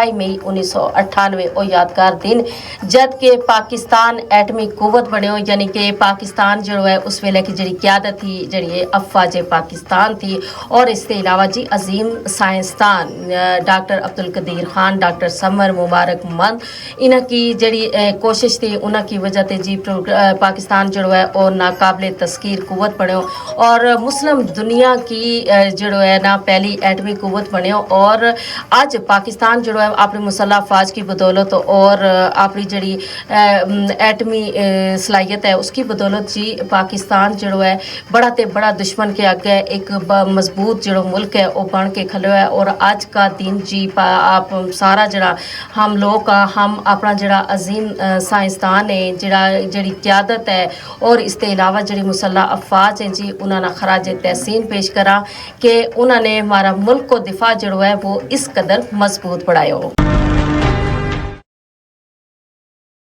28 ਮਈ 1998 ਉਹ ਯਾਦਗਾਰ ਦਿਨ ਜਦ ਕਿ ਪਾਕਿਸਤਾਨ ਐਟਮੀ ਕੁਵਤ ਬਣਿਓ यानी कि पाकिस्तान जो है उस वेले की जी क्यादत थी जी अफवाज पाकिस्तान थी और इसके अलावा जी अजीम साइंसदान डॉक्टर अब्दुल कदीर खान डॉक्टर समर मुबारक मंद इन्ह की जी कोशिश थी उन्ह की वजह से जी पाकिस्तान जो है और नाकाबिल तस्कीर कुवत बनो और मुस्लिम दुनिया की जो है ना पहली एटमी कुवत बनो और अज पाकिस्तान जो है अपनी मुसल्ह अफवाज की बदौलत और अपनी जी एटमी सलाहियत है उसकी बदौलत जी पाकिस्तान जो है बड़ा ते बड़ा दुश्मन के आगे एक मजबूत जो मुल्क है वो बन के खलो है और आज का दिन जी आप सारा जरा हम लोग का हम अपना जरा अजीम साइंसदान है जरा जड़ी क्यादत है और इसके अलावा जड़ी मुसल्ह अफवाज हैं जी उन्होंने खराज तहसीन पेश करा कि उन्होंने हमारा मुल्क को दिफा जो है वो इस कदर मजबूत बढ़ाया।